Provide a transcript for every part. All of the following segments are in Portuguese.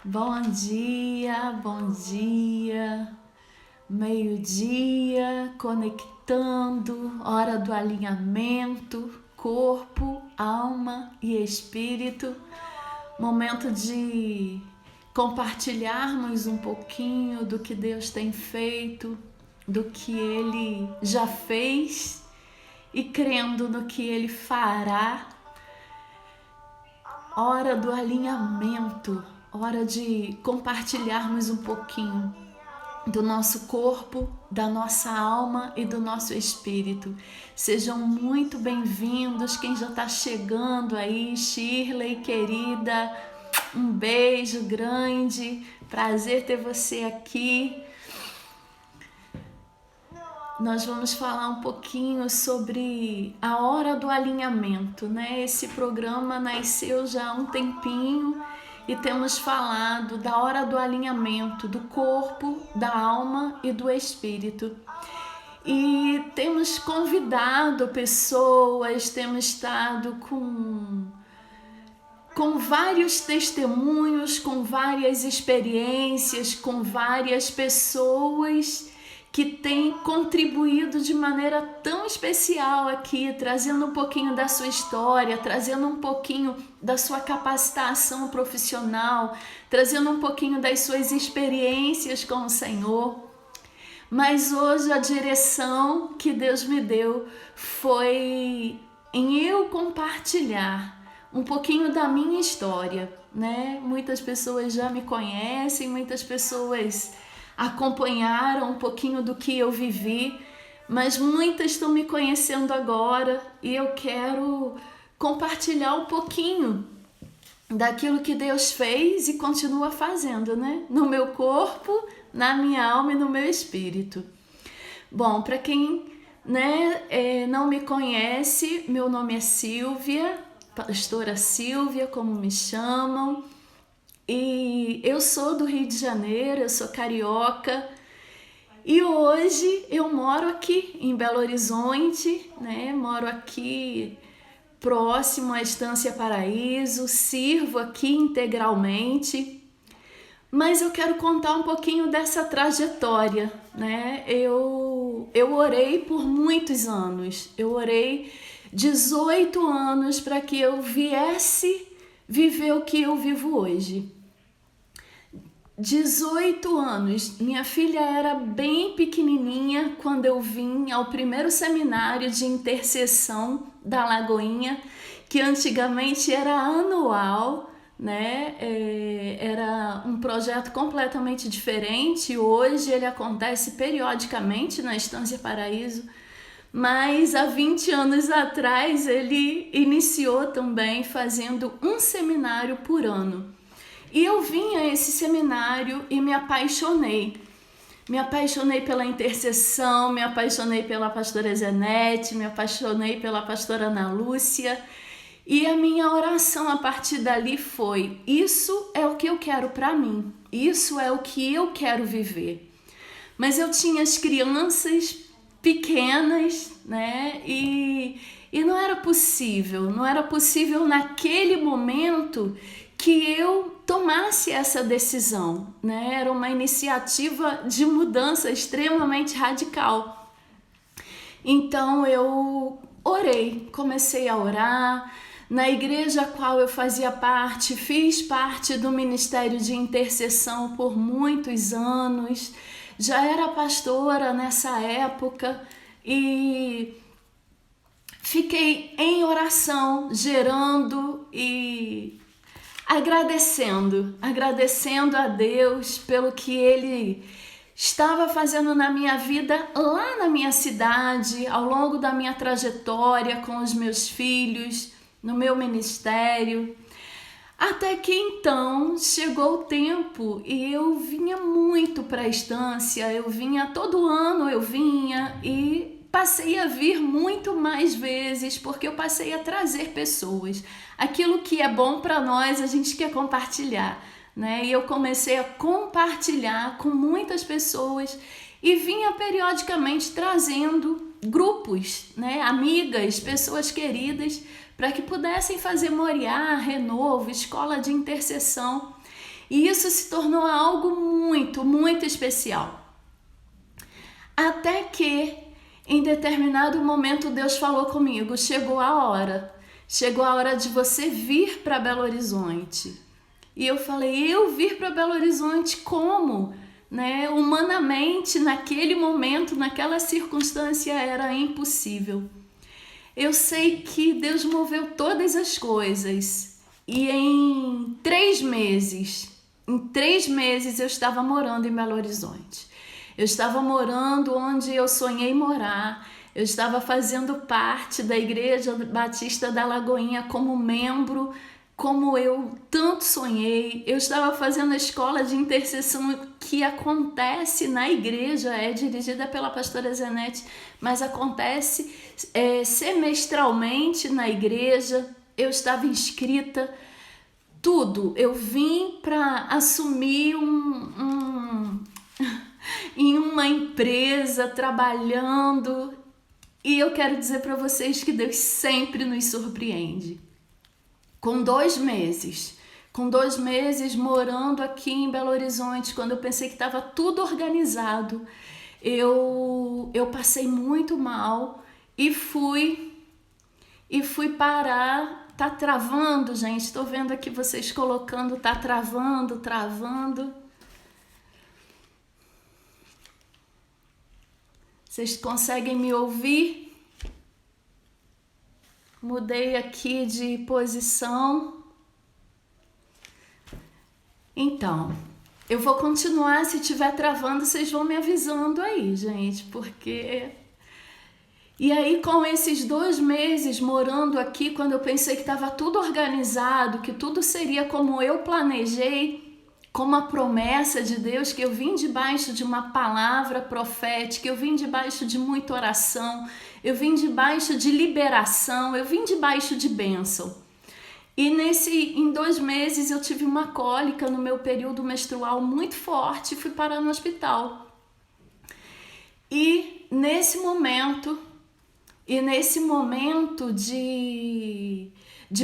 Bom dia, meio-dia, conectando, hora do alinhamento, corpo, alma e espírito, momento de compartilharmos um pouquinho do que Deus tem feito, do que Ele já fez e crendo no que Ele fará. Hora do alinhamento, hora de compartilharmos um pouquinho do nosso corpo, da nossa alma e do nosso espírito. Sejam muito bem-vindos quem já está chegando aí, Shirley, querida, um beijo grande, prazer ter você aqui. Nós vamos falar um pouquinho sobre a hora do alinhamento, né? Esse programa nasceu já há um tempinho e temos falado da hora do alinhamento do corpo, da alma e do espírito. E temos convidado pessoas, temos estado com vários testemunhos, com várias experiências, com várias pessoas que tem contribuído de maneira tão especial aqui, trazendo um pouquinho da sua história, trazendo um pouquinho da sua capacitação profissional, trazendo um pouquinho das suas experiências com o Senhor. Mas hoje a direção que Deus me deu foi em eu compartilhar um pouquinho da minha história, né? Muitas pessoas já me conhecem, muitas pessoas acompanharam um pouquinho do que eu vivi, mas muitas estão me conhecendo agora e eu quero compartilhar um pouquinho daquilo que Deus fez e continua fazendo, né? No meu corpo, na minha alma e no meu espírito. Bom, para quem não me conhece, meu nome é Silvia, pastora Silvia, como me chamam. E eu sou do Rio de Janeiro, eu sou carioca e hoje eu moro aqui em Belo Horizonte, né? Moro aqui próximo à Estância Paraíso, sirvo aqui integralmente, mas eu quero contar um pouquinho dessa trajetória, né? Eu orei por muitos anos, eu orei 18 anos para que eu viesse viver o que eu vivo hoje. 18 anos, minha filha era bem pequenininha quando eu vim ao primeiro seminário de intercessão da Lagoinha, que antigamente era anual, né? Era um projeto completamente diferente, hoje ele acontece periodicamente na Estância Paraíso, mas há 20 anos atrás ele iniciou também fazendo um seminário por ano. E eu vim a esse seminário e me apaixonei. Me apaixonei pela intercessão, me apaixonei pela pastora Zenete, me apaixonei pela pastora Ana Lúcia. E a minha oração a partir dali foi: isso é o que eu quero para mim, isso é o que eu quero viver. Mas eu tinha as crianças pequenas, né? E não era possível naquele momento que eu tomasse essa decisão, né? Era uma iniciativa de mudança extremamente radical. Então eu orei, comecei a orar. Na igreja a qual eu fazia parte, fiz parte do ministério de intercessão por muitos anos. Já era pastora nessa época e fiquei em oração, gerando e agradecendo a Deus pelo que Ele estava fazendo na minha vida, lá na minha cidade, ao longo da minha trajetória com os meus filhos, no meu ministério. Até que então chegou o tempo e eu vinha muito para a estância, todo ano eu vinha e passei a vir muito mais vezes porque eu passei a trazer pessoas. Aquilo que é bom para nós a gente quer compartilhar, né? E eu comecei a compartilhar com muitas pessoas e vinha periodicamente trazendo grupos, né? Amigas, pessoas queridas, para que pudessem fazer Moriá, Renovo, escola de intercessão. E isso se tornou algo muito, muito especial. Até que, em determinado momento, Deus falou comigo, chegou a hora de você vir para Belo Horizonte. E eu falei, eu vir para Belo Horizonte como? Né? Humanamente, naquele momento, naquela circunstância, era impossível. Eu sei que Deus moveu todas as coisas e em 3 meses eu estava morando em Belo Horizonte. Eu estava morando onde eu sonhei morar. Eu estava fazendo parte da Igreja Batista da Lagoinha como membro, como eu tanto sonhei. Eu estava fazendo a escola de intercessão que acontece na igreja, é dirigida pela pastora Zenete, mas acontece semestralmente na igreja. Eu estava inscrita, tudo. Eu vim para assumir em uma empresa, trabalhando. E eu quero dizer para vocês que Deus sempre nos surpreende. Com 2 meses morando aqui em Belo Horizonte, quando eu pensei que estava tudo organizado, eu passei muito mal e fui parar. Tá travando, gente, estou vendo aqui vocês colocando, tá travando. Vocês conseguem me ouvir? Mudei aqui de posição. Então, eu vou continuar. Se estiver travando, vocês vão me avisando aí, gente, porque... E aí, com esses 2 meses morando aqui, quando eu pensei que estava tudo organizado, que tudo seria como eu planejei, como a promessa de Deus, que eu vim debaixo de uma palavra profética, eu vim debaixo de muita oração, eu vim debaixo de liberação, eu vim debaixo de bênção. E em 2 meses eu tive uma cólica no meu período menstrual muito forte e fui parar no hospital. E nesse momento de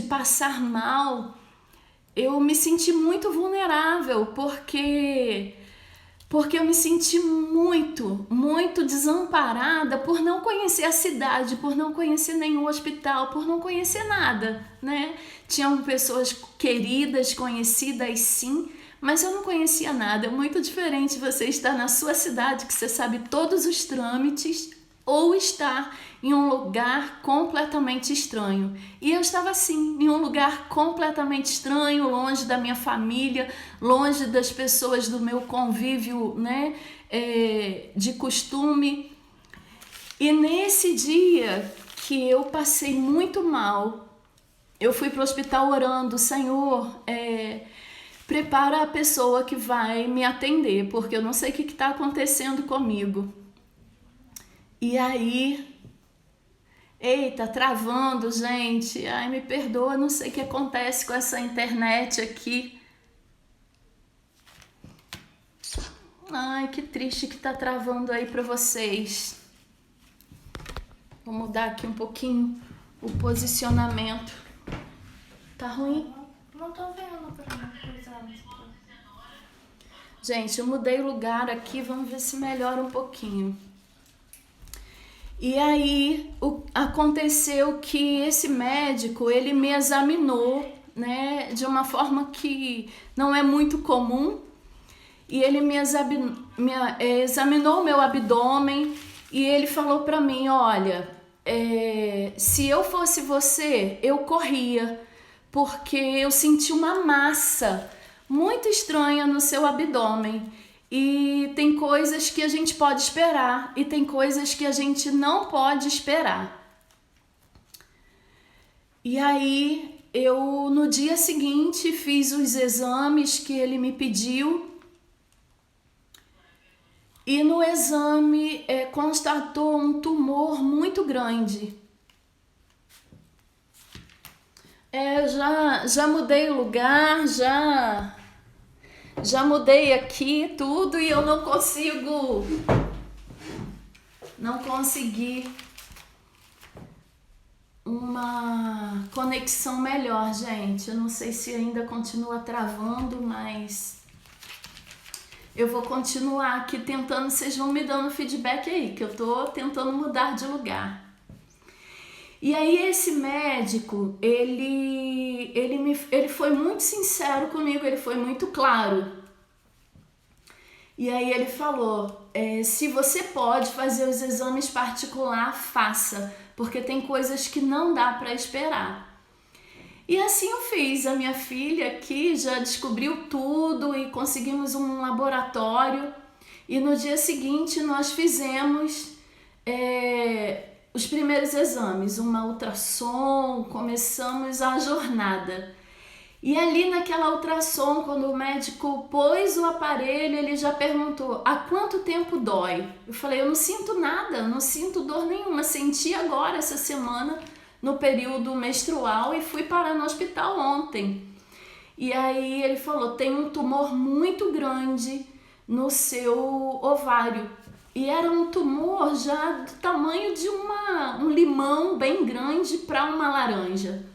passar mal, eu me senti muito vulnerável, porque eu me senti muito, muito desamparada por não conhecer a cidade, por não conhecer nenhum hospital, por não conhecer nada, né? Tinham pessoas queridas, conhecidas sim, mas eu não conhecia nada. É muito diferente você estar na sua cidade, que você sabe todos os trâmites, ou estar em um lugar completamente estranho. E eu estava assim, em um lugar completamente estranho, longe da minha família, longe das pessoas do meu convívio, né, de costume. E nesse dia que eu passei muito mal, eu fui para o hospital orando, Senhor, prepara a pessoa que vai me atender, porque eu não sei o que está acontecendo comigo. E aí, eita, travando, gente. Ai, me perdoa, não sei o que acontece com essa internet aqui. Ai, que triste que tá travando aí pra vocês. Vou mudar aqui um pouquinho o posicionamento. Tá ruim? Não tô vendo pra mim. Gente, eu mudei o lugar aqui, vamos ver se melhora um pouquinho. E aí aconteceu que esse médico, ele me examinou, né, de uma forma que não é muito comum. E ele me examinou o meu abdômen e ele falou para mim, olha, se eu fosse você, eu corria, porque eu senti uma massa muito estranha no seu abdômen. E tem coisas que a gente pode esperar e tem coisas que a gente não pode esperar. E aí eu no dia seguinte fiz os exames que ele me pediu. E no exame constatou um tumor muito grande. Já mudei o lugar, já mudei aqui tudo e eu não consegui uma conexão melhor, gente. Eu não sei se ainda continua travando, mas Eu vou continuar aqui tentando, vocês vão me dando feedback aí, que eu tô tentando mudar de lugar. E aí esse médico, ele foi muito sincero comigo, ele foi muito claro. E aí ele falou, se você pode fazer os exames particular, faça, porque tem coisas que não dá para esperar. E assim eu fiz. A minha filha aqui já descobriu tudo e conseguimos um laboratório. E no dia seguinte nós fizemos os primeiros exames, uma ultrassom, começamos a jornada. E ali naquela ultrassom, quando o médico pôs o aparelho, ele já perguntou, há quanto tempo dói? Eu falei, eu não sinto nada, não sinto dor nenhuma, senti agora essa semana, no período menstrual, e fui parar no hospital ontem. E aí ele falou, tem um tumor muito grande no seu ovário. E era um tumor já do tamanho de um limão bem grande para uma laranja.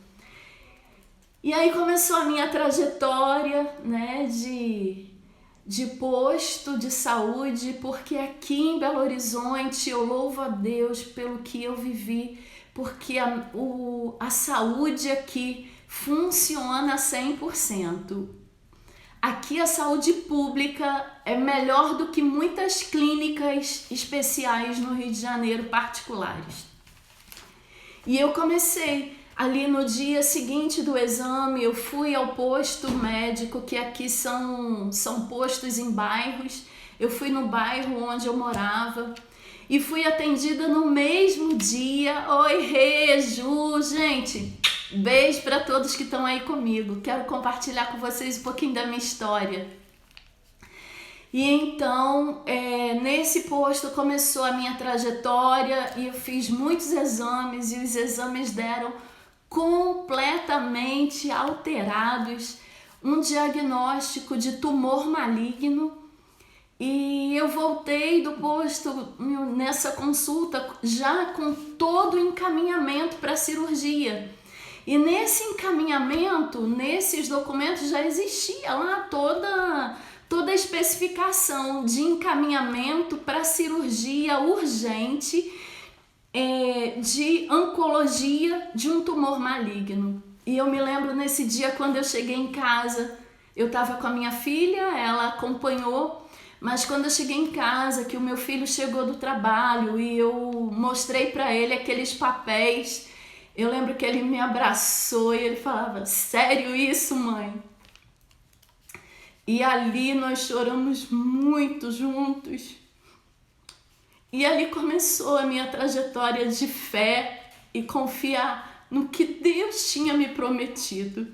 E aí começou a minha trajetória, né, de posto de saúde, porque aqui em Belo Horizonte eu louvo a Deus pelo que eu vivi, porque a saúde aqui funciona 100%. Aqui a saúde pública é melhor do que muitas clínicas especiais no Rio de Janeiro particulares. E eu comecei ali no dia seguinte do exame, eu fui ao posto médico, que aqui são postos em bairros. Eu fui no bairro onde eu morava e fui atendida no mesmo dia. Oi, Rê, Ju, gente, beijo para todos que estão aí comigo. Quero compartilhar com vocês um pouquinho da minha história. E então, nesse posto começou a minha trajetória e eu fiz muitos exames e os exames deram completamente alterados, um diagnóstico de tumor maligno. E eu voltei do posto nessa consulta já com todo o encaminhamento para a cirurgia. E nesse encaminhamento, nesses documentos, já existia lá toda a especificação de encaminhamento para cirurgia urgente de oncologia de um tumor maligno. E eu me lembro nesse dia, quando eu cheguei em casa, eu estava com a minha filha, ela acompanhou, mas quando eu cheguei em casa, que o meu filho chegou do trabalho e eu mostrei para ele aqueles papéis, eu lembro que ele me abraçou e ele falava, sério isso, mãe? E ali nós choramos muito juntos. E ali começou a minha trajetória de fé e confiar no que Deus tinha me prometido.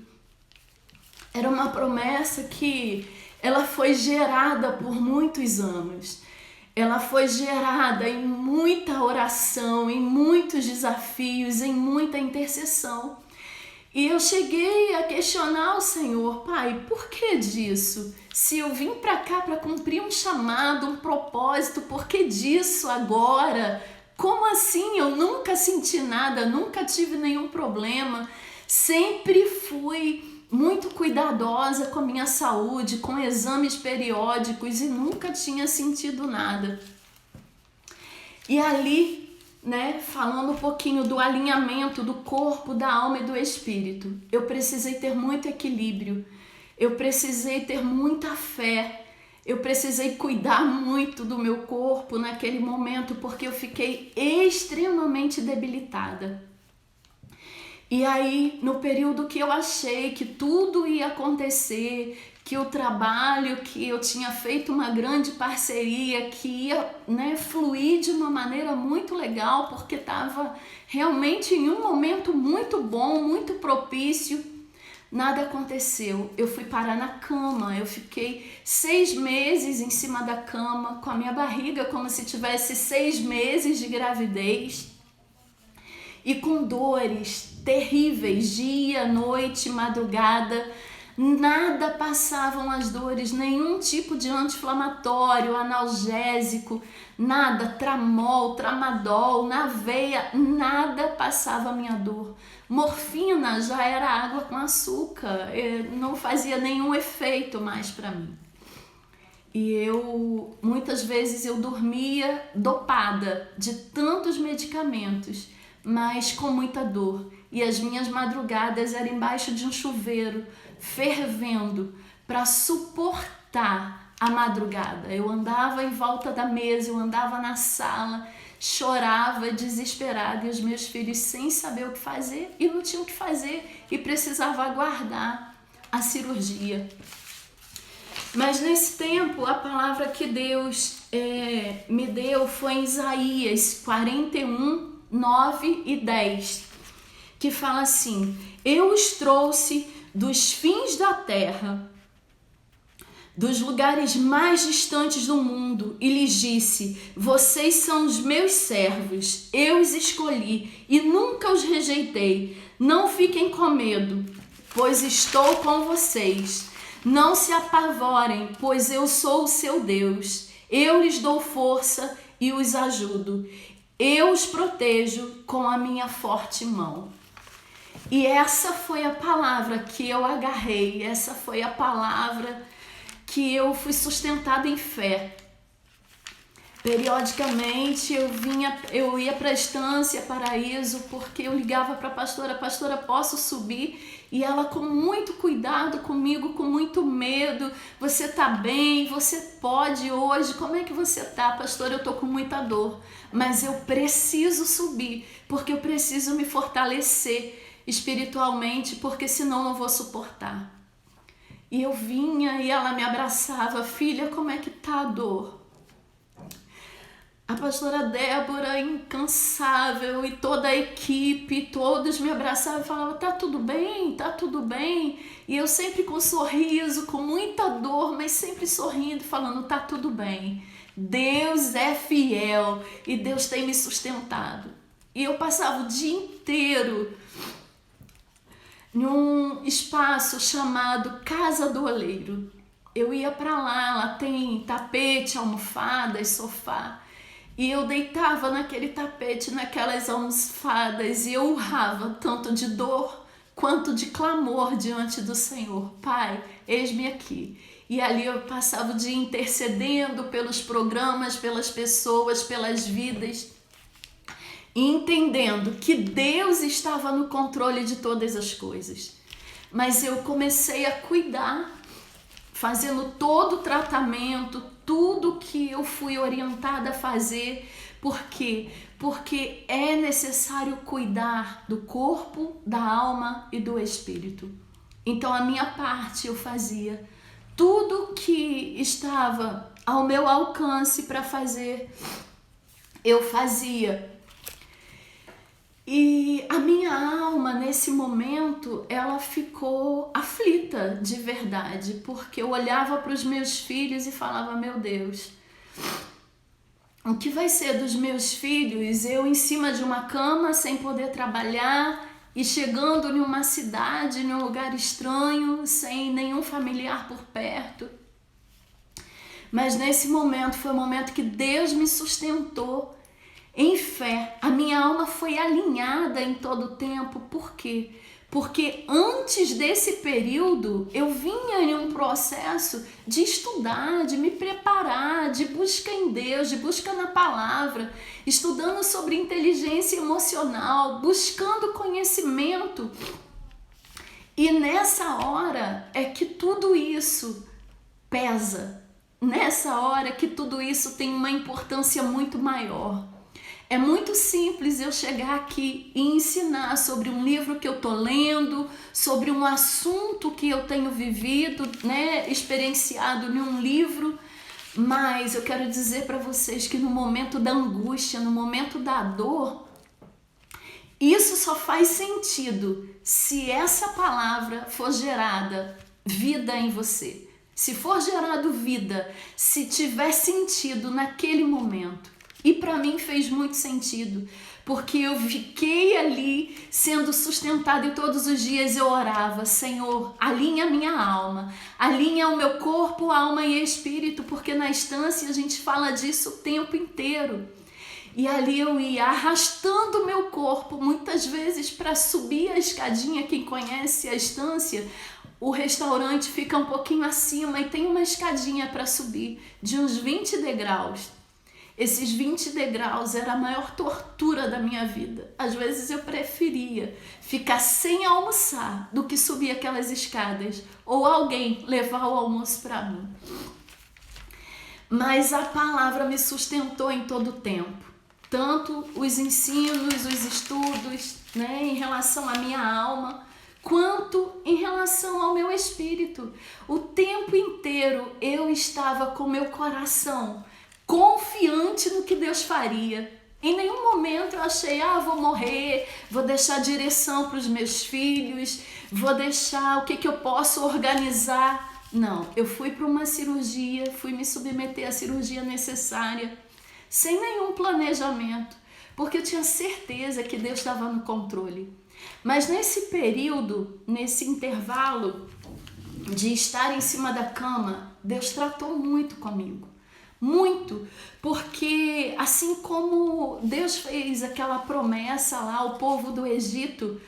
Era uma promessa que ela foi gerada por muitos anos. Ela foi gerada em muita oração, em muitos desafios, em muita intercessão. E eu cheguei a questionar o Senhor, Pai, por que disso? Se eu vim para cá para cumprir um chamado, um propósito, por que disso agora? Como assim? Eu nunca senti nada, nunca tive nenhum problema. Sempre fui muito cuidadosa com a minha saúde, com exames periódicos e nunca tinha sentido nada. E ali, né, falando um pouquinho do alinhamento do corpo, da alma e do espírito, eu precisei ter muito equilíbrio, eu precisei ter muita fé, eu precisei cuidar muito do meu corpo naquele momento, porque eu fiquei extremamente debilitada. E aí, no período que eu achei que tudo ia acontecer, que o trabalho, que eu tinha feito uma grande parceria, que ia, né, fluir de uma maneira muito legal, porque estava realmente em um momento muito bom, muito propício, nada aconteceu. Eu fui parar na cama, eu fiquei 6 meses em cima da cama, com a minha barriga como se tivesse 6 meses de gravidez, e com dores terríveis, dia, noite, madrugada. Nada passavam as dores, nenhum tipo de anti-inflamatório, analgésico, nada, tramol, tramadol, na veia, nada passava a minha dor. Morfina já era água com açúcar, não fazia nenhum efeito mais para mim. E muitas vezes eu dormia dopada de tantos medicamentos, mas com muita dor. E as minhas madrugadas eram embaixo de um chuveiro, fervendo, para suportar a madrugada. Eu andava em volta da mesa, eu andava na sala, chorava desesperada, e os meus filhos sem saber o que fazer e não tinham o que fazer e precisavam aguardar a cirurgia. Mas nesse tempo, a palavra que Deus me deu foi em Isaías 41, 9 e 10, que fala assim: eu os trouxe dos fins da terra, dos lugares mais distantes do mundo, e lhes disse: vocês são os meus servos, eu os escolhi e nunca os rejeitei. Não fiquem com medo, pois estou com vocês. Não se apavorem, pois eu sou o seu Deus. Eu lhes dou força e os ajudo. Eu os protejo com a minha forte mão. E essa foi a palavra que eu agarrei, essa foi a palavra que eu fui sustentada em fé. Periodicamente eu ia para a Estância Paraíso, porque eu ligava para a pastora, posso subir? E ela com muito cuidado comigo, com muito medo: você tá bem? Você pode hoje? Como é que você tá, pastora? Eu tô com muita dor, mas eu preciso subir, porque eu preciso me fortalecer espiritualmente, porque senão não vou suportar. E eu vinha e ela me abraçava: filha, como é que tá a dor? A pastora Débora, incansável, e toda a equipe, todos me abraçavam e falavam: tá tudo bem, tá tudo bem. E eu sempre com um sorriso, com muita dor, mas sempre sorrindo, falando: tá tudo bem. Deus é fiel e Deus tem me sustentado. E eu passava o dia inteiro num espaço chamado Casa do Oleiro. Eu ia para lá tem tapete, almofadas, sofá. E eu deitava naquele tapete, naquelas almofadas, e eu urrava tanto de dor quanto de clamor diante do Senhor: Pai, eis-me aqui. E ali eu passava o dia intercedendo pelos programas, pelas pessoas, pelas vidas, e entendendo que Deus estava no controle de todas as coisas. Mas eu comecei a cuidar, fazendo todo o tratamento, tudo que eu fui orientada a fazer. Por quê? Porque é necessário cuidar do corpo, da alma e do espírito. Então a minha parte eu fazia. Tudo que estava ao meu alcance para fazer, eu fazia. E a minha alma, nesse momento, ela ficou aflita de verdade, porque eu olhava para os meus filhos e falava: meu Deus, o que vai ser dos meus filhos? Eu em cima de uma cama, sem poder trabalhar, e chegando em uma cidade, em um lugar estranho, sem nenhum familiar por perto. Mas nesse momento, foi o momento que Deus me sustentou em fé. A minha alma foi alinhada em todo o tempo. Por quê? Porque antes desse período eu vinha em um processo de estudar, de me preparar, de busca em Deus, de busca na palavra, estudando sobre inteligência emocional, buscando conhecimento. E nessa hora é que tudo isso pesa. Nessa hora que tudo isso tem uma importância muito maior. É muito simples eu chegar aqui e ensinar sobre um livro que eu tô lendo, sobre um assunto que eu tenho vivido, experienciado em um livro, mas eu quero dizer para vocês que no momento da angústia, no momento da dor, isso só faz sentido se essa palavra for gerada vida em você. Se for gerado vida, se tiver sentido naquele momento. E para mim fez muito sentido, porque eu fiquei ali sendo sustentada e todos os dias eu orava: Senhor, alinha a minha alma, alinha o meu corpo, alma e espírito, porque na Estância a gente fala disso o tempo inteiro. E ali eu ia arrastando o meu corpo, muitas vezes para subir a escadinha. Quem conhece a Estância, O restaurante fica um pouquinho acima e tem uma escadinha para subir de uns 20 degraus. Esses 20 degraus era a maior tortura da minha vida. Às vezes eu preferia ficar sem almoçar do que subir aquelas escadas ou alguém levar o almoço para mim. Mas a palavra me sustentou em todo o tempo. Tanto os ensinos, os estudos, né, em relação à minha alma, quanto em relação ao meu espírito. O tempo inteiro eu estava com meu coração confiante no que Deus faria. Em nenhum momento eu achei, vou morrer, vou deixar direção para os meus filhos, vou deixar o que eu posso organizar. Não, eu fui para uma cirurgia, fui me submeter à cirurgia necessária, sem nenhum planejamento, porque eu tinha certeza que Deus estava no controle. Mas nesse período, nesse intervalo de estar em cima da cama, Deus tratou muito comigo. Muito, porque assim como Deus fez aquela promessa lá ao povo do Egito,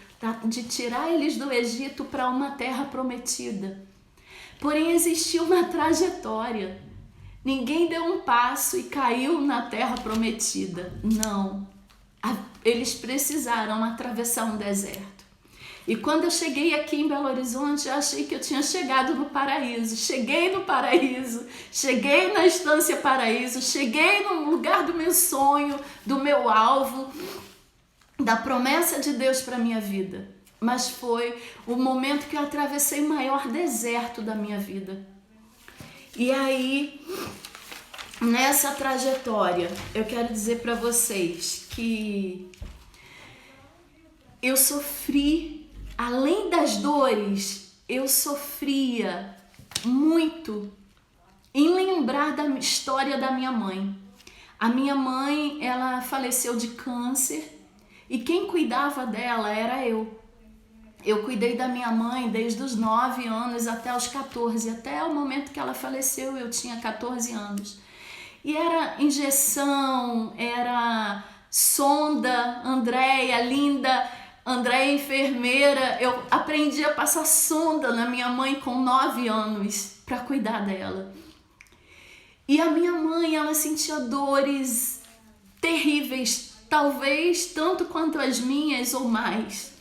de tirar eles do Egito para uma terra prometida, porém existiu uma trajetória. Ninguém deu um passo e caiu na terra prometida. Não, eles precisaram atravessar um deserto. E quando eu cheguei aqui em Belo Horizonte, eu achei que eu tinha chegado no paraíso. Cheguei no paraíso, cheguei na Estância Paraíso, cheguei no lugar do meu sonho, do meu alvo, da promessa de Deus para a minha vida. Mas foi o momento que eu atravessei o maior deserto da minha vida. E aí, nessa trajetória, eu quero dizer para vocês que eu sofri. Além das dores, eu sofria muito em lembrar da história da minha mãe. A minha mãe, ela faleceu de câncer e quem cuidava dela era eu. Eu cuidei da minha mãe desde os 9 anos até os 14, até o momento que ela faleceu eu tinha 14 anos. E era injeção, era sonda, Andréia, linda... Andréia, enfermeira, eu aprendi a passar sonda na minha mãe com 9 anos para cuidar dela. E a minha mãe, ela sentia dores terríveis, talvez tanto quanto as minhas ou mais.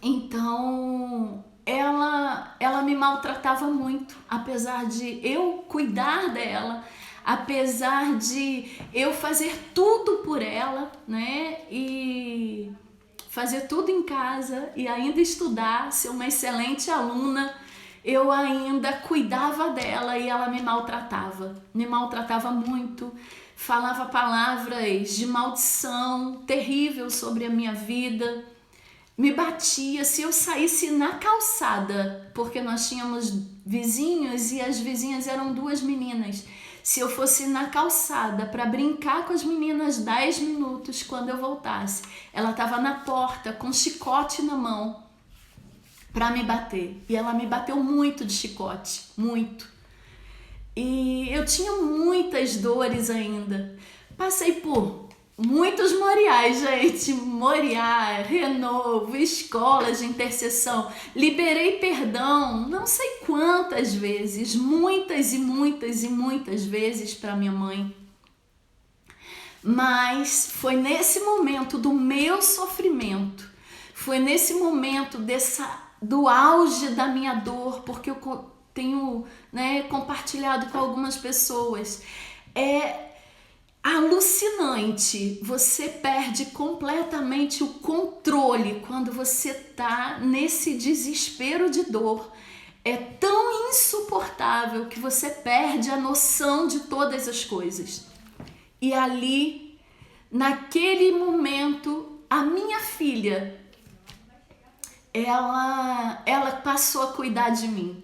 Então, ela me maltratava muito, apesar de eu cuidar dela, apesar de eu fazer tudo por ela, né? E fazer tudo em casa e ainda estudar, ser uma excelente aluna, eu ainda cuidava dela e ela me maltratava muito, falava palavras de maldição terrível sobre a minha vida, me batia se eu saísse na calçada, porque nós tínhamos vizinhos e as vizinhas eram 2 meninas. Se eu fosse na calçada para brincar com as meninas 10 minutos, quando eu voltasse, ela estava na porta com um chicote na mão para me bater. E ela me bateu muito de chicote, muito. E eu tinha muitas dores ainda. Passei por muitos Moriás, gente. Moriá, renovo, escolas de intercessão. Liberei perdão não sei quantas vezes, muitas e muitas e muitas vezes para minha mãe. Mas foi nesse momento do meu sofrimento, foi nesse momento do auge da minha dor, porque eu tenho, né, compartilhado com algumas pessoas. É alucinante, você perde completamente o controle quando você tá nesse desespero de dor. É tão insuportável que você perde a noção de todas as coisas. E ali, naquele momento, a minha filha, ela passou a cuidar de mim.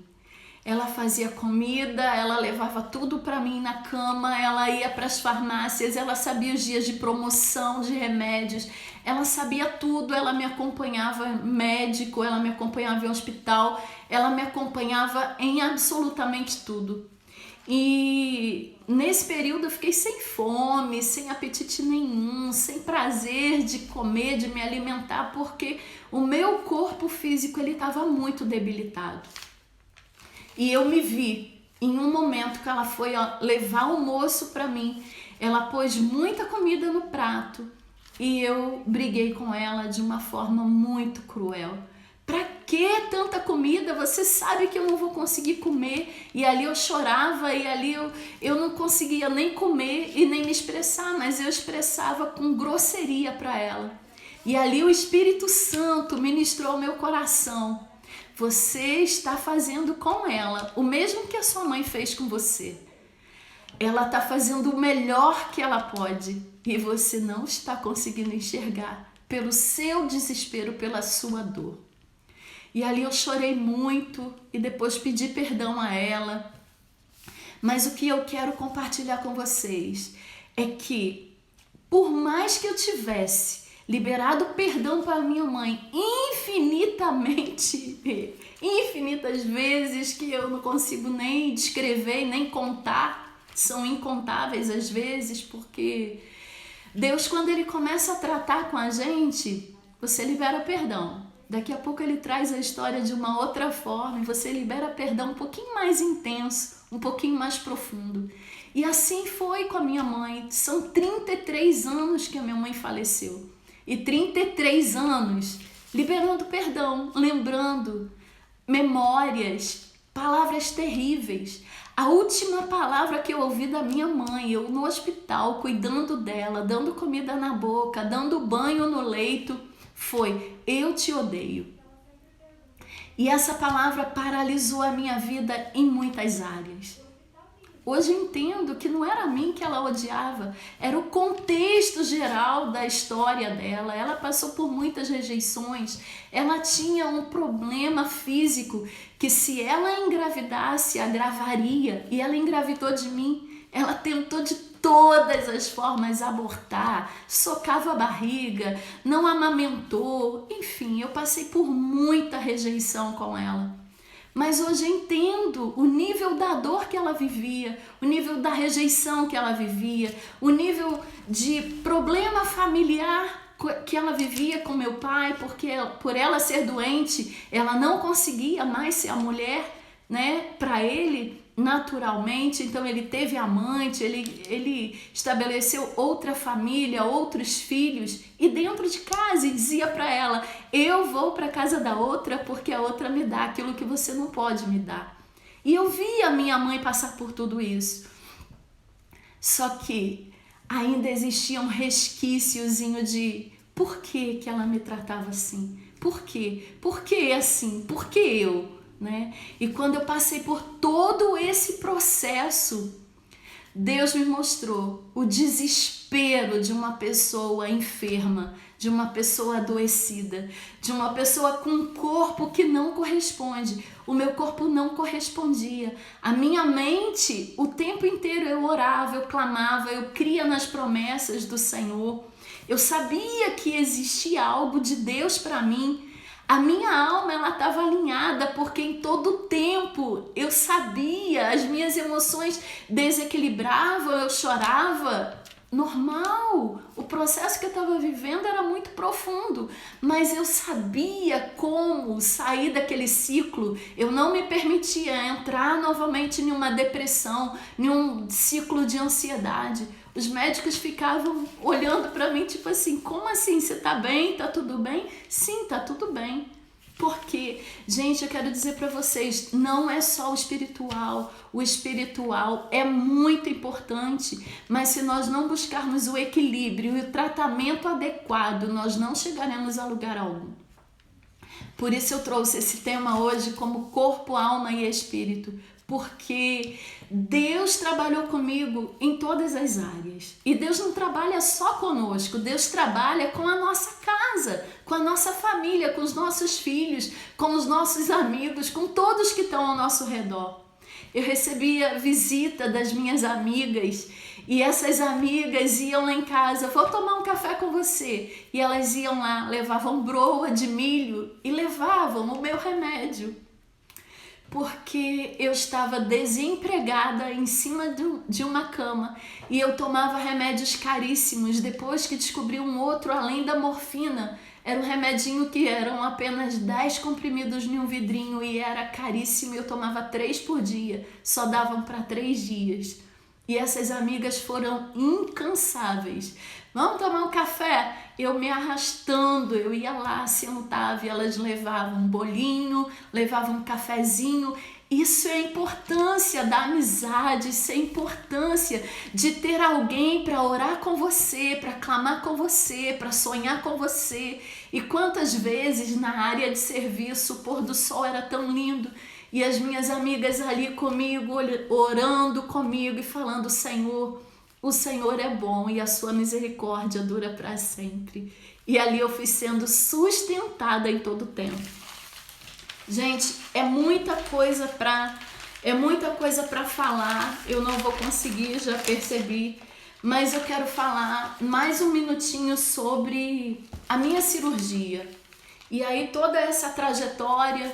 Ela fazia comida, ela levava tudo para mim na cama, ela ia para as farmácias, ela sabia os dias de promoção de remédios, ela sabia tudo, ela me acompanhava em médico, ela me acompanhava em hospital, ela me acompanhava em absolutamente tudo. E nesse período eu fiquei sem fome, sem apetite nenhum, sem prazer de comer, de me alimentar, porque o meu corpo físico ele estava muito debilitado. E eu me vi em um momento que ela foi levar almoço para mim. Ela pôs muita comida no prato e eu briguei com ela de uma forma muito cruel. Pra que tanta comida? Você sabe que eu não vou conseguir comer. E ali eu chorava e ali eu não conseguia nem comer e nem me expressar, mas eu expressava com grosseria para ela. E ali o Espírito Santo ministrou ao meu coração. Você está fazendo com ela o mesmo que a sua mãe fez com você. Ela está fazendo o melhor que ela pode e você não está conseguindo enxergar pelo seu desespero, pela sua dor. E ali eu chorei muito e depois pedi perdão a ela. Mas o que eu quero compartilhar com vocês é que, por mais que eu tivesse liberado perdão para minha mãe infinitas vezes que eu não consigo nem descrever, nem contar, são incontáveis às vezes, porque Deus, quando Ele começa a tratar com a gente, você libera perdão. Daqui a pouco Ele traz a história de uma outra forma e você libera perdão um pouquinho mais intenso, um pouquinho mais profundo. E assim foi com a minha mãe. São 33 anos que a minha mãe faleceu. E 33 anos liberando perdão, lembrando memórias, palavras terríveis. A última palavra que eu ouvi da minha mãe, eu no hospital, cuidando dela, dando comida na boca, dando banho no leito, foi: eu te odeio. E essa palavra paralisou a minha vida em muitas áreas. Hoje eu entendo que não era a mim que ela odiava, era o contexto geral da história dela. Ela passou por muitas rejeições, ela tinha um problema físico que, se ela engravidasse, agravaria, e ela engravidou de mim. Ela tentou de todas as formas abortar, socava a barriga, não amamentou, enfim, eu passei por muita rejeição com ela. Mas hoje eu entendo o nível da dor que ela vivia, o nível da rejeição que ela vivia, o nível de problema familiar que ela vivia com meu pai, porque por ela ser doente, ela não conseguia mais ser a mulher, né, para ele naturalmente. Então ele teve amante, ele estabeleceu outra família, outros filhos, e dentro de casa dizia para ela: eu vou para casa da outra porque a outra me dá aquilo que você não pode me dar. E eu vi a minha mãe passar por tudo isso. Só que ainda existia um resquíciozinho de por que ela me tratava assim? Por quê? Por que assim? Por que eu? Né? E quando eu passei por todo esse processo, Deus me mostrou o desespero de uma pessoa enferma, de uma pessoa adoecida, de uma pessoa com um corpo que não corresponde. O meu corpo não correspondia. A minha mente, o tempo inteiro eu orava, eu clamava, eu cria nas promessas do Senhor. Eu sabia que existia algo de Deus para mim. A minha alma, ela estava alinhada, porque em todo tempo eu sabia, as minhas emoções desequilibravam, eu chorava, normal. O processo que eu estava vivendo era muito profundo, mas eu sabia como sair daquele ciclo. Eu não me permitia entrar novamente em uma depressão, em um ciclo de ansiedade. Os médicos ficavam olhando para mim tipo assim: como assim? Você tá bem? Tá tudo bem? Sim, tá tudo bem. Porque, gente, eu quero dizer para vocês, não é só o espiritual é muito importante, mas se nós não buscarmos o equilíbrio e o tratamento adequado, nós não chegaremos a lugar algum. Por isso eu trouxe esse tema hoje como corpo, alma e espírito, porque Deus trabalhou comigo em todas as áreas. E Deus não trabalha só conosco, Deus trabalha com a nossa casa, com a nossa família, com os nossos filhos, com os nossos amigos, com todos que estão ao nosso redor. Eu recebia visita das minhas amigas e essas amigas iam lá em casa: vou tomar um café com você. E elas iam lá, levavam broa de milho e levavam o meu remédio. porque eu estava desempregada em cima de uma cama e eu tomava remédios caríssimos. Depois que descobri um outro além da morfina, era um remedinho que eram apenas 10 comprimidos em um vidrinho e era caríssimo. Eu tomava 3 por dia, só davam para 3 dias. E essas amigas foram incansáveis. Vamos tomar um café? Eu me arrastando, eu ia lá, sentava e elas levavam um bolinho, levavam um cafezinho. Isso é a importância da amizade, isso é a importância de ter alguém para orar com você, para clamar com você, para sonhar com você. E quantas vezes na área de serviço o pôr do sol era tão lindo e as minhas amigas ali comigo, orando comigo e falando: Senhor, o Senhor é bom e a sua misericórdia dura para sempre. E ali eu fui sendo sustentada em todo o tempo. Gente, é muita coisa para falar. Eu não vou conseguir, já percebi, mas eu quero falar mais um minutinho sobre a minha cirurgia. E aí toda essa trajetória.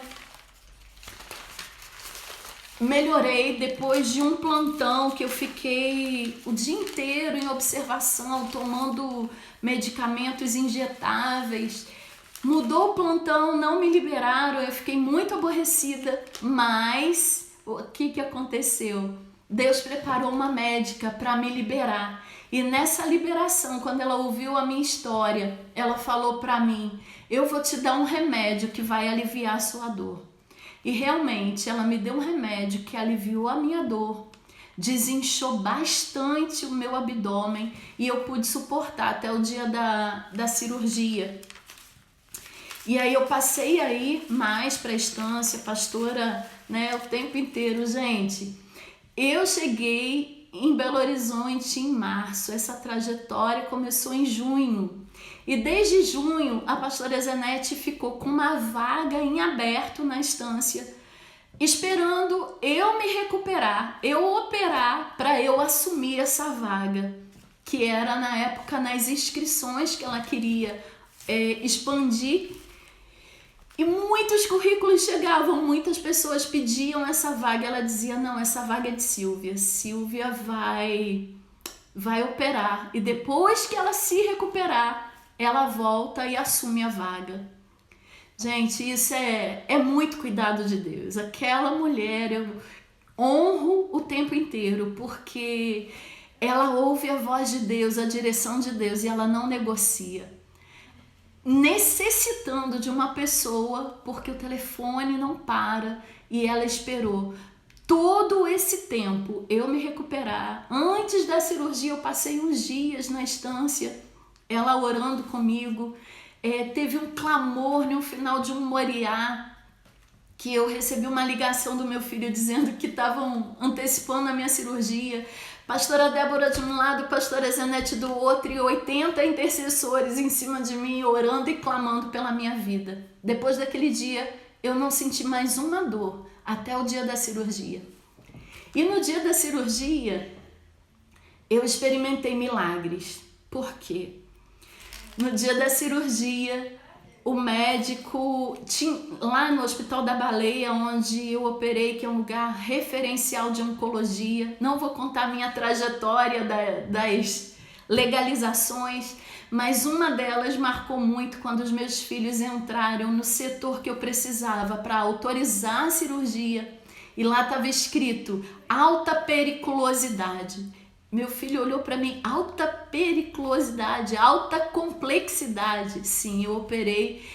Melhorei depois de um plantão que eu fiquei o dia inteiro em observação, tomando medicamentos injetáveis. Mudou o plantão, não me liberaram, eu fiquei muito aborrecida, mas o que aconteceu? Deus preparou uma médica para me liberar. E nessa liberação, quando ela ouviu a minha história, ela falou para mim: eu vou te dar um remédio que vai aliviar a sua dor. E realmente ela me deu um remédio que aliviou a minha dor, desinchou bastante o meu abdômen e eu pude suportar até o dia da cirurgia. E aí eu passei aí mais para a estância, pastora, né, o tempo inteiro. Gente, eu cheguei em Belo Horizonte em março, essa trajetória começou em junho. E desde junho, a pastora Zenete ficou com uma vaga em aberto na estância, esperando eu me recuperar, eu operar para eu assumir essa vaga, que era na época nas inscrições que ela queria expandir. E muitos currículos chegavam, muitas pessoas pediam essa vaga. Ela dizia: não, essa vaga é de Silvia. Silvia vai operar e depois que ela se recuperar, ela volta e assume a vaga. Gente, isso é muito cuidado de Deus. Aquela mulher eu honro o tempo inteiro, porque ela ouve a voz de Deus, a direção de Deus, e ela não negocia. Necessitando de uma pessoa, porque o telefone não para, e ela esperou todo esse tempo eu me recuperar. Antes da cirurgia eu passei uns dias na estância, ela orando comigo. Teve um clamor no final de um moriá, que eu recebi uma ligação do meu filho dizendo que estavam antecipando a minha cirurgia. Pastora Débora de um lado, pastora Zenete do outro, e 80 intercessores em cima de mim, orando e clamando pela minha vida. Depois daquele dia, eu não senti mais uma dor, até o dia da cirurgia. E no dia da cirurgia, eu experimentei milagres. Por quê? No dia da cirurgia, o médico lá no Hospital da Baleia, onde eu operei, que é um lugar referencial de oncologia. Não vou contar a minha trajetória das legalizações, mas uma delas marcou muito quando os meus filhos entraram no setor que eu precisava para autorizar a cirurgia. E lá estava escrito: alta periculosidade. Meu filho olhou para mim: alta periculosidade, alta complexidade. Sim, eu operei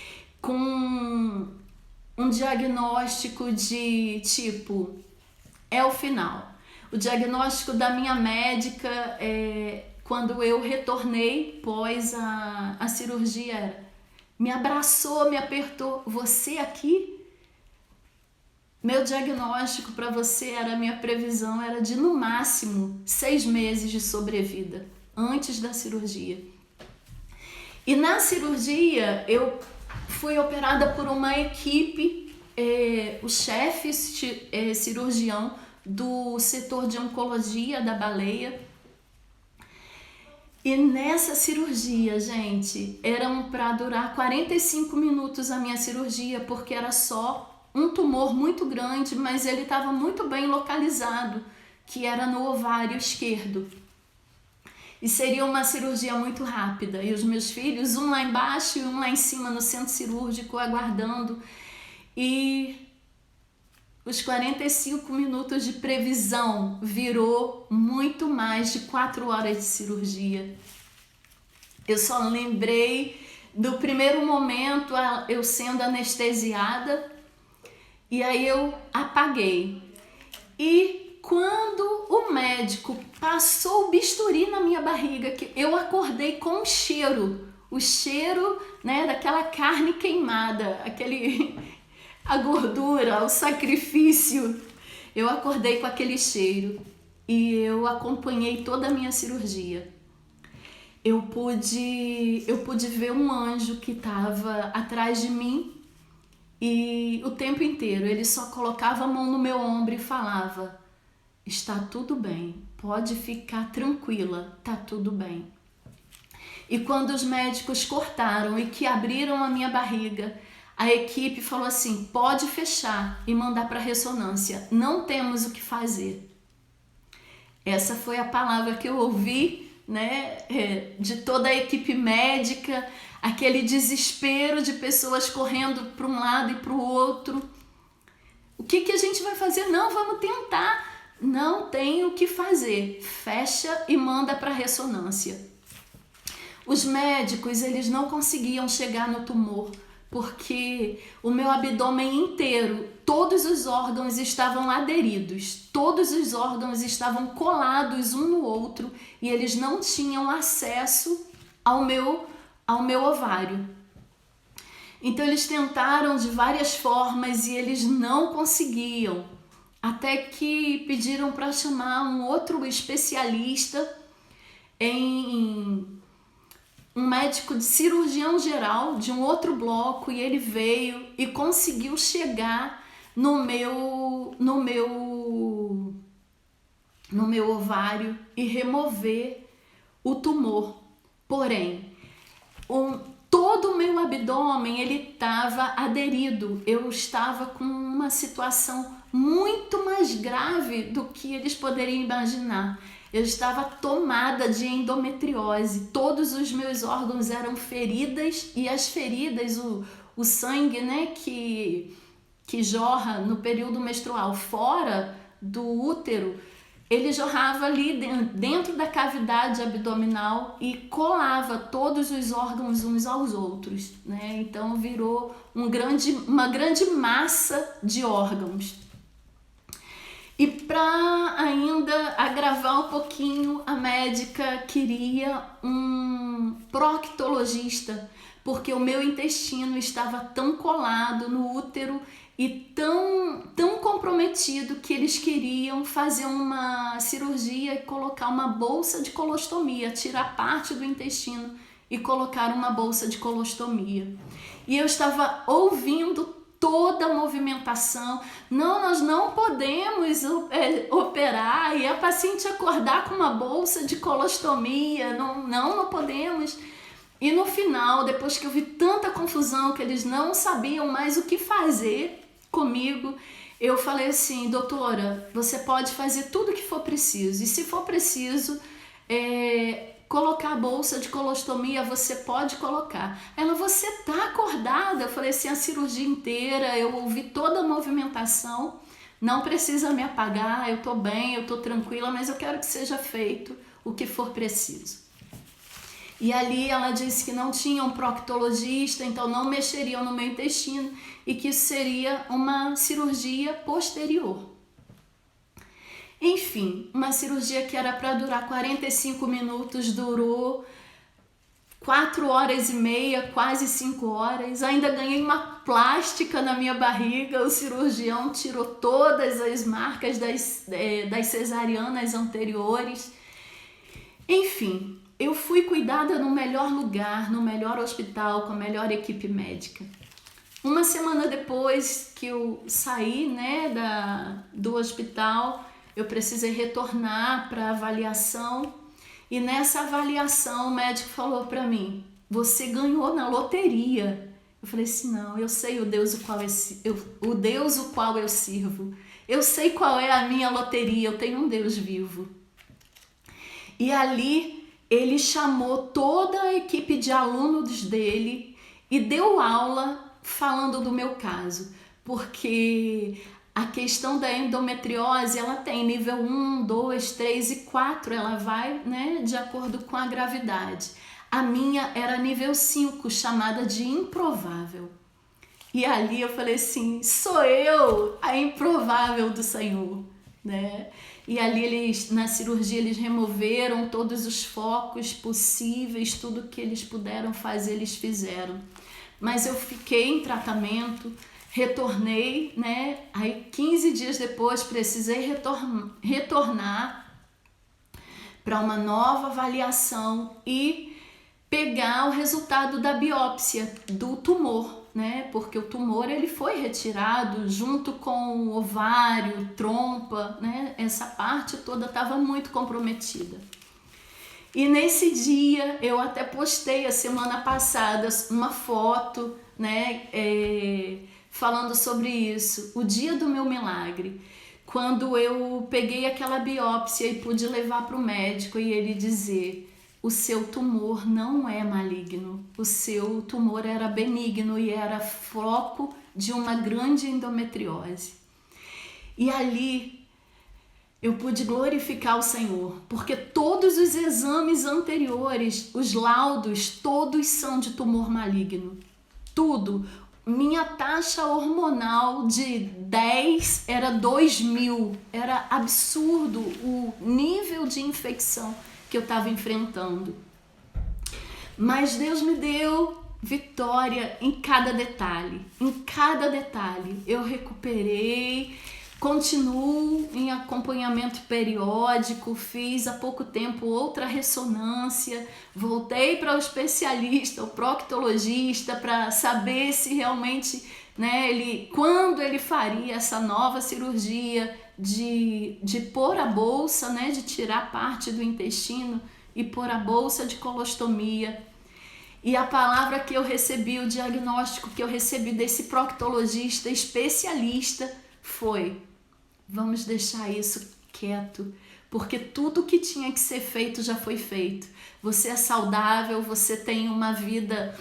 com um diagnóstico de tipo, é o final. O diagnóstico da minha médica, quando eu retornei pós a cirurgia, me abraçou, me apertou: você aqui? Meu diagnóstico para você era, minha previsão era de no máximo 6 meses de sobrevida antes da cirurgia. E na cirurgia eu fui operada por uma equipe, o chefe cirurgião do setor de oncologia da Baleia. E nessa cirurgia, gente, era para durar 45 minutos a minha cirurgia, porque era só um tumor muito grande, mas ele estava muito bem localizado, que era no ovário esquerdo. E seria uma cirurgia muito rápida. E os meus filhos, um lá embaixo e um lá em cima no centro cirúrgico, aguardando. E os 45 minutos de previsão virou muito mais de 4 horas de cirurgia. Eu só lembrei do primeiro momento, eu sendo anestesiada, e aí eu apaguei. E quando o médico passou o bisturi na minha barriga, que eu acordei com o cheiro, né, daquela carne queimada, a gordura, o sacrifício. Eu acordei com aquele cheiro e eu acompanhei toda a minha cirurgia. Eu pude ver um anjo que estava atrás de mim e o tempo inteiro ele só colocava a mão no meu ombro e falava: está tudo bem, pode ficar tranquila, tá tudo bem. E quando os médicos cortaram e que abriram a minha barriga, a equipe falou assim: pode fechar e mandar para ressonância, não temos o que fazer. Essa foi a palavra que eu ouvi, né, de toda a equipe médica, aquele desespero de pessoas correndo para um lado e para o outro. O que a gente vai fazer? Não, vamos tentar. Não tem o que fazer. Fecha e manda para ressonância. Os médicos, eles não conseguiam chegar no tumor, porque o meu abdômen inteiro, todos os órgãos estavam aderidos, todos os órgãos estavam colados um no outro e eles não tinham acesso ao meu ovário. Então eles tentaram de várias formas e eles não conseguiam, até que pediram para chamar um outro especialista um médico de cirurgião geral de um outro bloco, e ele veio e conseguiu chegar no meu ovário e remover o tumor. Porém, todo o meu abdômen ele estava aderido. Eu estava com uma situação muito mais grave do que eles poderiam imaginar. Eu estava tomada de endometriose, todos os meus órgãos eram feridas e as feridas, o sangue, né, que jorra no período menstrual fora do útero, ele jorrava ali dentro da cavidade abdominal e colava todos os órgãos uns aos outros, né? Então virou uma grande massa de órgãos. E para ainda agravar um pouquinho, a médica queria um proctologista, porque o meu intestino estava tão colado no útero e tão comprometido que eles queriam fazer uma cirurgia e colocar uma bolsa de colostomia, tirar parte do intestino e colocar uma bolsa de colostomia. E eu estava ouvindo toda a movimentação. Não, nós não podemos operar e a paciente acordar com uma bolsa de colostomia, não podemos. E no final, depois que eu vi tanta confusão que eles não sabiam mais o que fazer comigo, eu falei assim: doutora, você pode fazer tudo o que for preciso, e se for preciso colocar a bolsa de colostomia, você pode colocar. Ela: você tá acordada? Eu falei assim: a cirurgia inteira, eu ouvi toda a movimentação, não precisa me apagar, eu tô bem, eu tô tranquila, mas eu quero que seja feito o que for preciso. E ali ela disse que não tinha um proctologista, então não mexeriam no meu intestino e que isso seria uma cirurgia posterior. Enfim, uma cirurgia que era para durar 45 minutos, durou 4 horas e meia, quase 5 horas. Ainda ganhei uma plástica na minha barriga, o cirurgião tirou todas as marcas das cesarianas anteriores. Enfim, eu fui cuidada no melhor lugar, no melhor hospital, com a melhor equipe médica. Uma semana depois que eu saí, né, do hospital, eu precisei retornar para avaliação, e nessa avaliação o médico falou para mim: você ganhou na loteria. Eu falei assim, não, eu sei o Deus o qual eu sirvo. Eu sei qual é a minha loteria, eu tenho um Deus vivo. E ali ele chamou toda a equipe de alunos dele e deu aula falando do meu caso, porque a questão da endometriose, ela tem nível 1, 2, 3 e 4, ela vai, né, de acordo com a gravidade. A minha era nível 5, chamada de improvável. E ali eu falei assim, sou eu, a improvável do Senhor, né? E ali na cirurgia, eles removeram todos os focos possíveis, tudo que eles puderam fazer, eles fizeram. Mas eu fiquei em tratamento, retornei, né? Aí 15 dias depois precisei retornar para uma nova avaliação e pegar o resultado da biópsia do tumor, né? Porque o tumor ele foi retirado junto com o ovário, trompa, né? Essa parte toda estava muito comprometida. E nesse dia eu até postei a semana passada uma foto, né? Falando sobre isso, o dia do meu milagre, quando eu peguei aquela biópsia e pude levar para o médico e ele dizer: o seu tumor não é maligno, o seu tumor era benigno e era foco de uma grande endometriose. E ali eu pude glorificar o Senhor, porque todos os exames anteriores, os laudos, todos são de tumor maligno. Tudo. Minha taxa hormonal de 10 era 2.000. Era absurdo o nível de infecção que eu estava enfrentando. Mas Deus me deu vitória em cada detalhe. Em cada detalhe. Eu recuperei, continuo em acompanhamento periódico, fiz há pouco tempo outra ressonância, voltei para o especialista, o proctologista, para saber se realmente, né, quando ele faria essa nova cirurgia de pôr a bolsa, né, de tirar parte do intestino e pôr a bolsa de colostomia. E a palavra que eu recebi, o diagnóstico que eu recebi desse proctologista especialista foi: vamos deixar isso quieto, porque tudo que tinha que ser feito já foi feito. Você é saudável, você tem uma vida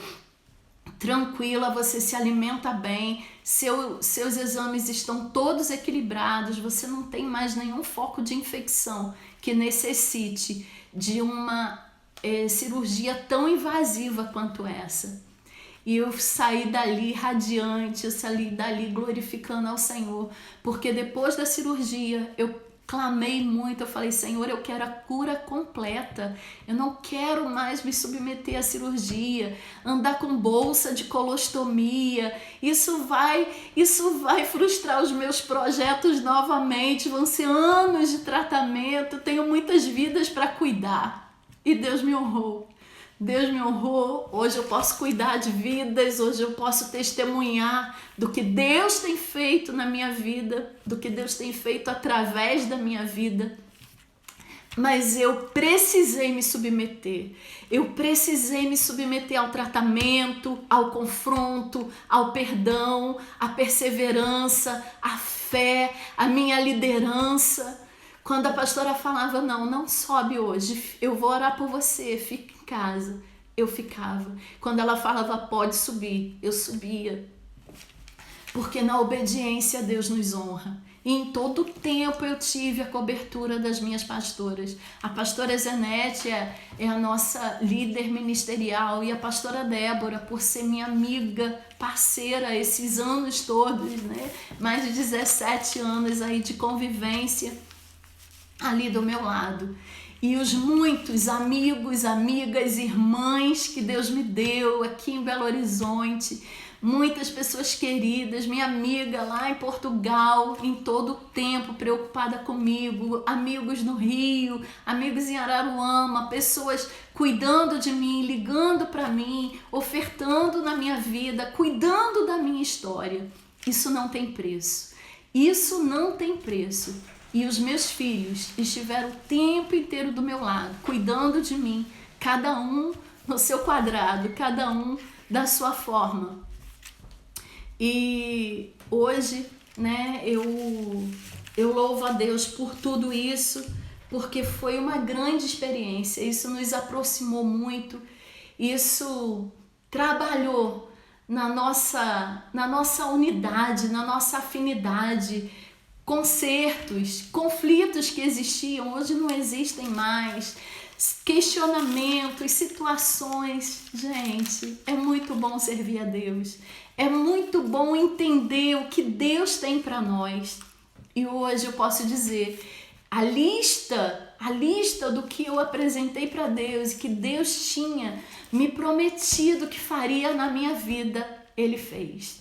tranquila, você se alimenta bem, seus exames estão todos equilibrados, você não tem mais nenhum foco de infecção que necessite de uma cirurgia tão invasiva quanto essa. E eu saí dali radiante, eu saí dali glorificando ao Senhor, porque depois da cirurgia eu clamei muito, eu falei: Senhor, eu quero a cura completa, eu não quero mais me submeter à cirurgia, andar com bolsa de colostomia, isso vai frustrar os meus projetos novamente, vão ser anos de tratamento, tenho muitas vidas para cuidar. E Deus me honrou. Deus me honrou, hoje eu posso cuidar de vidas, hoje eu posso testemunhar do que Deus tem feito na minha vida, do que Deus tem feito através da minha vida. Mas eu precisei me submeter ao tratamento, ao confronto, ao perdão, à perseverança, à fé, à minha liderança. Quando a pastora falava: não sobe hoje, eu vou orar por você, fica em casa, eu ficava. Quando ela falava: pode subir, eu subia. Porque na obediência Deus nos honra. E em todo tempo eu tive a cobertura das minhas pastoras. A pastora Zenete é a nossa líder ministerial, e a pastora Débora, por ser minha amiga, parceira esses anos todos, né? Mais de 17 anos aí de convivência ali do meu lado. E os muitos amigos, amigas, irmãs que Deus me deu aqui em Belo Horizonte, muitas pessoas queridas, minha amiga lá em Portugal, em todo o tempo preocupada comigo, amigos no Rio, amigos em Araruama, pessoas cuidando de mim, ligando para mim, ofertando na minha vida, cuidando da minha história. Isso não tem preço. Isso não tem preço. E os meus filhos estiveram o tempo inteiro do meu lado, cuidando de mim, cada um no seu quadrado, cada um da sua forma. E hoje, né, eu louvo a Deus por tudo isso, porque foi uma grande experiência. Isso nos aproximou muito, isso trabalhou na nossa unidade, na nossa afinidade. Consertos, conflitos que existiam, hoje não existem mais. Questionamentos, situações. Gente, é muito bom servir a Deus. É muito bom entender o que Deus tem para nós. E hoje eu posso dizer, a lista do que eu apresentei para Deus e que Deus tinha me prometido que faria na minha vida, Ele fez.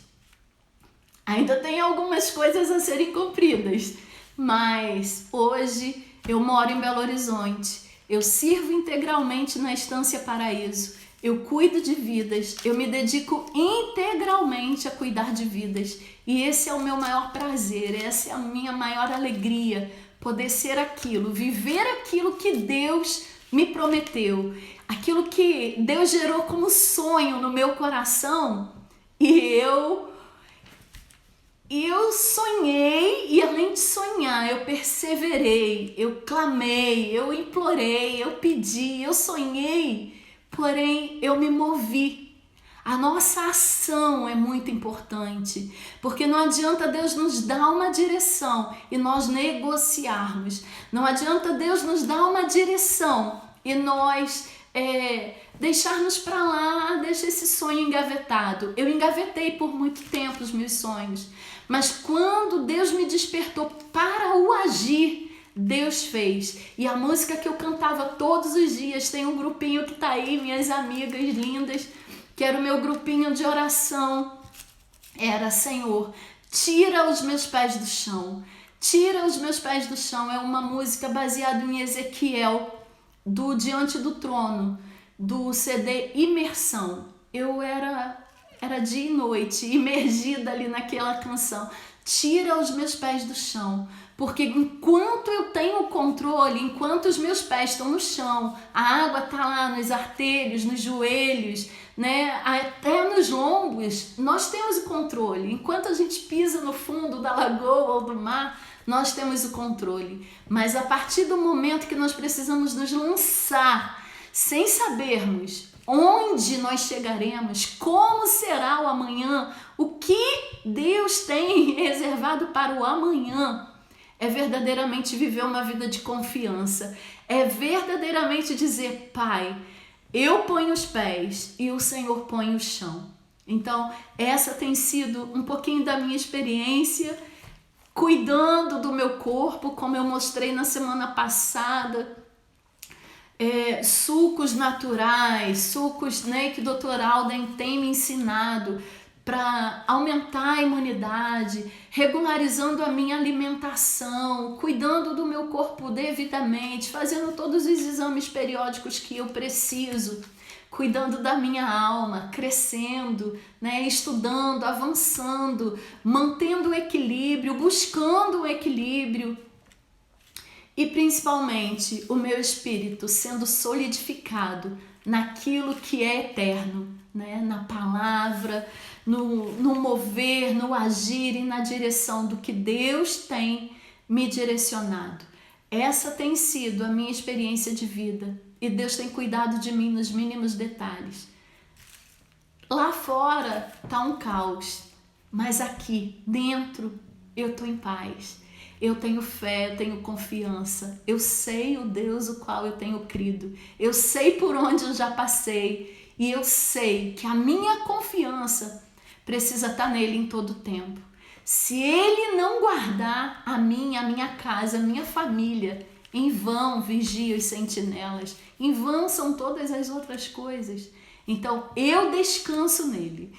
Ainda tem algumas coisas a serem cumpridas, mas hoje eu moro em Belo Horizonte, eu sirvo integralmente na Estância Paraíso, eu cuido de vidas, eu me dedico integralmente a cuidar de vidas e esse é o meu maior prazer, essa é a minha maior alegria, poder ser aquilo, viver aquilo que Deus me prometeu, aquilo que Deus gerou como sonho no meu coração e eu sonhei e além de sonhar, eu perseverei, eu clamei, eu implorei, eu pedi, eu sonhei, porém eu me movi. A nossa ação é muito importante, porque não adianta Deus nos dar uma direção e nós negociarmos. Não adianta Deus nos dar uma direção e nós deixarmos para lá, deixa esse sonho engavetado. Eu engavetei por muito tempo os meus sonhos, mas quando Deus me despertou para o agir, Deus fez. E a música que eu cantava todos os dias, tem um grupinho que tá aí, minhas amigas lindas, que era o meu grupinho de oração, era: Senhor, tira os meus pés do chão. Tira os meus pés do chão. É uma música baseada em Ezequiel, do Diante do Trono, do CD Imersão. Eu era dia e noite, imergida ali naquela canção. Tira os meus pés do chão, porque enquanto eu tenho o controle, enquanto os meus pés estão no chão, a água está lá nos artelhos, nos joelhos, né, até nos lombos, nós temos o controle. Enquanto a gente pisa no fundo da lagoa ou do mar, nós temos o controle. Mas a partir do momento que nós precisamos nos lançar, sem sabermos onde nós chegaremos, como será o amanhã, o que Deus tem reservado para o amanhã, é verdadeiramente viver uma vida de confiança, é verdadeiramente dizer: Pai, eu ponho os pés e o Senhor põe o chão. Então, essa tem sido um pouquinho da minha experiência, cuidando do meu corpo, como eu mostrei na semana passada, sucos naturais, sucos, né, que o Dr. Alden tem me ensinado para aumentar a imunidade, regularizando a minha alimentação, cuidando do meu corpo devidamente, fazendo todos os exames periódicos que eu preciso, cuidando da minha alma, crescendo, né, estudando, avançando, mantendo o equilíbrio, buscando o equilíbrio. E principalmente o meu espírito sendo solidificado naquilo que é eterno, né? Na palavra, no mover, no agir e na direção do que Deus tem me direcionado. Essa tem sido a minha experiência de vida e Deus tem cuidado de mim nos mínimos detalhes. Lá fora tá um caos, mas aqui dentro eu tô em paz. Eu tenho fé, eu tenho confiança, eu sei o Deus o qual eu tenho crido, eu sei por onde eu já passei e eu sei que a minha confiança precisa estar nele em todo o tempo. Se ele não guardar a minha casa, a minha família, em vão vigia os sentinelas, em vão são todas as outras coisas. Então eu descanso nele,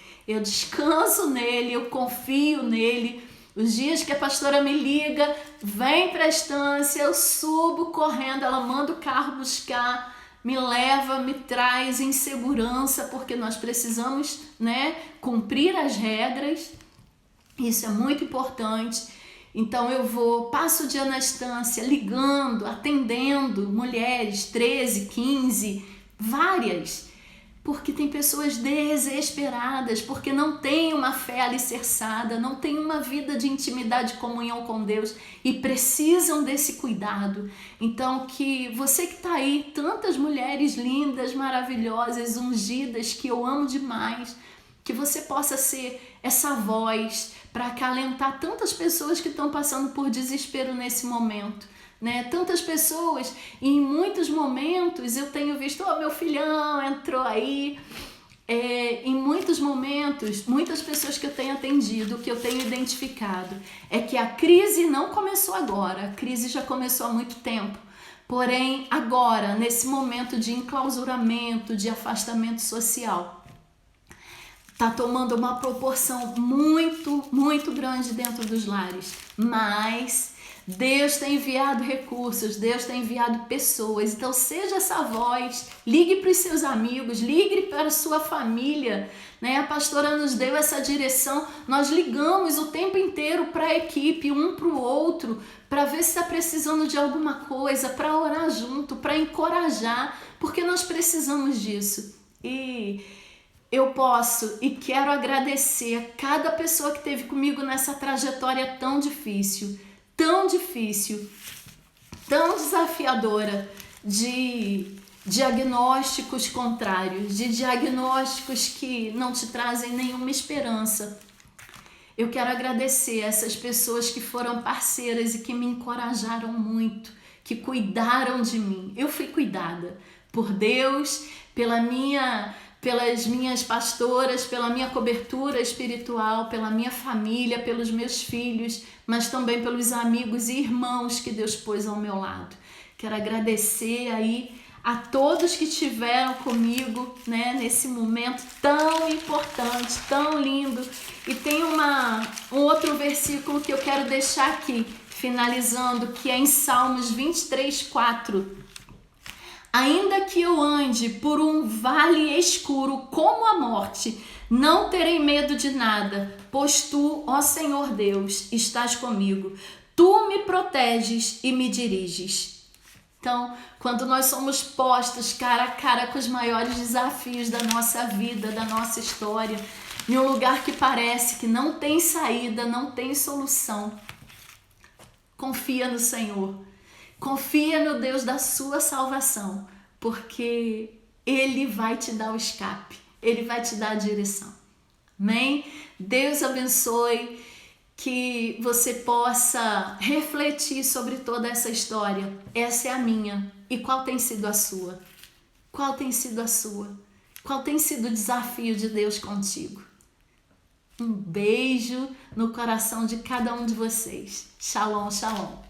eu confio nele. Os dias que a pastora me liga, vem para a estância, eu subo correndo, ela manda o carro buscar, me leva, me traz em segurança, porque nós precisamos, né, cumprir as regras, isso é muito importante. Então eu passo o dia na estância, ligando, atendendo mulheres, 13, 15, várias, porque tem pessoas desesperadas, porque não têm uma fé alicerçada, não têm uma vida de intimidade e comunhão com Deus e precisam desse cuidado. Então, que você que está aí, tantas mulheres lindas, maravilhosas, ungidas, que eu amo demais, que você possa ser essa voz para acalentar tantas pessoas que estão passando por desespero nesse momento. Né? Tantas pessoas, e em muitos momentos eu tenho visto, meu filhão entrou aí, em muitos momentos, muitas pessoas que eu tenho atendido, que eu tenho identificado, é que a crise não começou agora, a crise já começou há muito tempo, porém agora, nesse momento de enclausuramento, de afastamento social, está tomando uma proporção muito, muito grande dentro dos lares, mas Deus tem enviado recursos, Deus tem enviado pessoas, então seja essa voz, ligue para os seus amigos, ligue para a sua família, né? A pastora nos deu essa direção, nós ligamos o tempo inteiro para a equipe, um para o outro, para ver se está precisando de alguma coisa, para orar junto, para encorajar, porque nós precisamos disso. E eu posso e quero agradecer a cada pessoa que esteve comigo nessa trajetória tão difícil, tão desafiadora, de diagnósticos contrários, de diagnósticos que não te trazem nenhuma esperança. Eu quero agradecer essas pessoas que foram parceiras e que me encorajaram muito, que cuidaram de mim. Eu fui cuidada por Deus, pelas minhas pastoras, pela minha cobertura espiritual, pela minha família, pelos meus filhos, mas também pelos amigos e irmãos que Deus pôs ao meu lado. Quero agradecer aí a todos que estiveram comigo, né, nesse momento tão importante, tão lindo. E tem um outro versículo que eu quero deixar aqui, finalizando, que é em Salmos 23:4. Ainda que eu ande por um vale escuro como a morte, não terei medo de nada, pois tu, ó Senhor Deus, estás comigo. Tu me proteges e me diriges. Então, quando nós somos postos cara a cara com os maiores desafios da nossa vida, da nossa história, em um lugar que parece que não tem saída, não tem solução, confia no Senhor. Confia no Deus da sua salvação, porque Ele vai te dar o escape, Ele vai te dar a direção. Amém? Deus abençoe, que você possa refletir sobre toda essa história. Essa é a minha. E qual tem sido a sua? Qual tem sido a sua? Qual tem sido o desafio de Deus contigo? Um beijo no coração de cada um de vocês. Shalom, shalom.